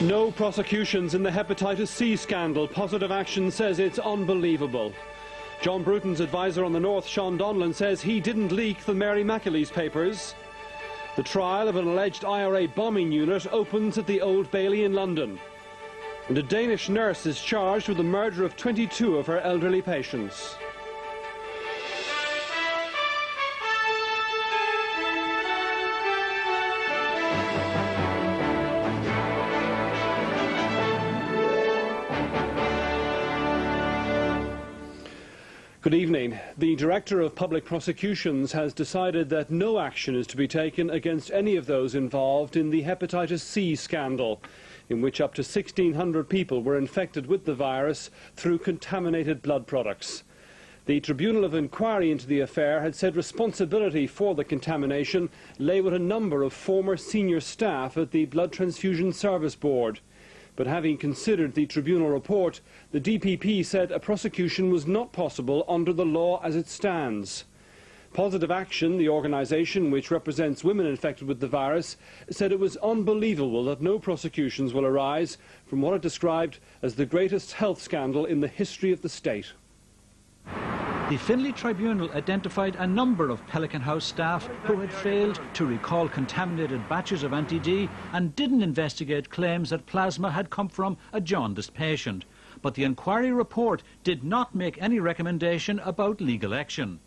No prosecutions in the hepatitis C scandal. Positive Action says it's unbelievable. John Bruton's advisor on the North, Sean Donlan, says he didn't leak the Mary McAleese papers. The trial of an alleged IRA bombing unit opens at the Old Bailey in London. And a Danish nurse is charged with the murder of 22 of her elderly patients. Good evening. The Director of Public Prosecutions has decided that no action is to be taken against any of those involved in the hepatitis C scandal, in which up to 1,600 people were infected with the virus through contaminated blood products. The Tribunal of Inquiry into the affair had said responsibility for the contamination lay with a number of former senior staff at the Blood Transfusion Service Board. But having considered the tribunal report, the DPP said a prosecution was not possible under the law as it stands. Positive Action, the organisation which represents women infected with the virus, said it was unbelievable that no prosecutions will arise from what it described as the greatest health scandal in the history of the state. The Finlay Tribunal identified a number of Pelican House staff who had failed to recall contaminated batches of anti-D and didn't investigate claims that plasma had come from a jaundiced patient. But the inquiry report did not make any recommendation about legal action.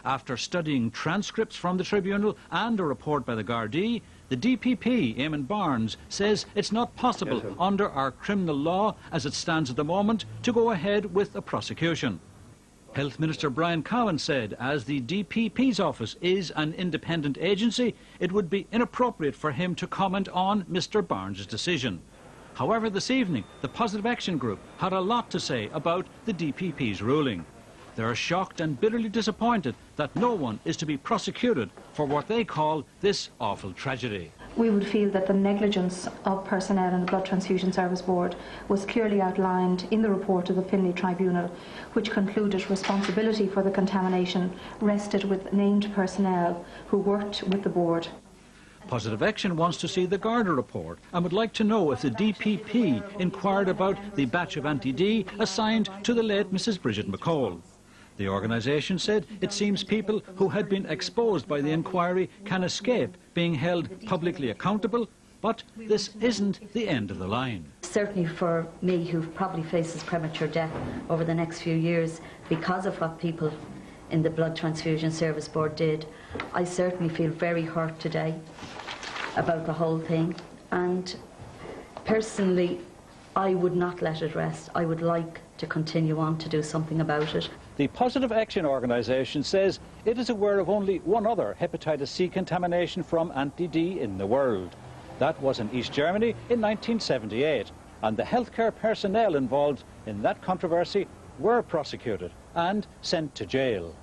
After studying transcripts from the tribunal and a report by the Gardaí, the DPP, Eamon Barnes, says it's not possible under our criminal law as it stands at the moment to go ahead with a prosecution. Health Minister Brian Cowan said as the DPP's office is an independent agency, it would be inappropriate for him to comment on Mr Barnes' decision. However, this evening, the Positive Action Group had a lot to say about the DPP's ruling. They are shocked and bitterly disappointed that no one is to be prosecuted for what they call this awful tragedy. We would feel that the negligence of personnel in the Blood Transfusion Service Board was clearly outlined in the report of the Finlay Tribunal, which concluded responsibility for the contamination rested with named personnel who worked with the board. Positive Action wants to see the Garda report and would like to know if the DPP inquired about the batch of anti-D assigned to the late Mrs Bridget McCall. The organisation said it seems people who had been exposed by the inquiry can escape being held publicly accountable, but this isn't the end of the line. Certainly for me, who probably faces premature death over the next few years because of what people in the Blood Transfusion Service Board did, I certainly feel very hurt today about the whole thing, and personally I would not let it rest. I would like to continue on to do something about it. The Positive Action organisation says it is aware of only one other hepatitis C contamination from anti-D in the world. That was in East Germany in 1978, and the healthcare personnel involved in that controversy were prosecuted and sent to jail.